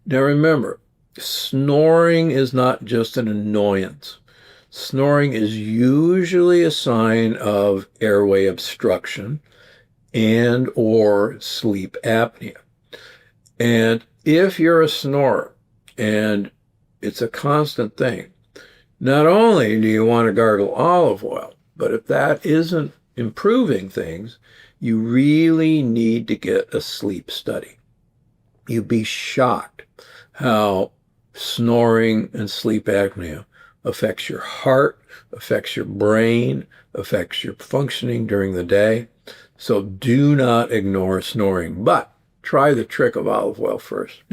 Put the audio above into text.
Now remember, snoring is not just an annoyance. Snoring is usually a sign of airway obstruction and or sleep apnea. And if you're a snorer and it's a constant thing, not only do you want to gargle olive oil, but if that isn't improving things, you really need to get a sleep study. You'd be shocked how snoring and sleep apnea affects your heart, affects your brain, affects your functioning during the day. So do not ignore snoring, but try the trick of olive oil first.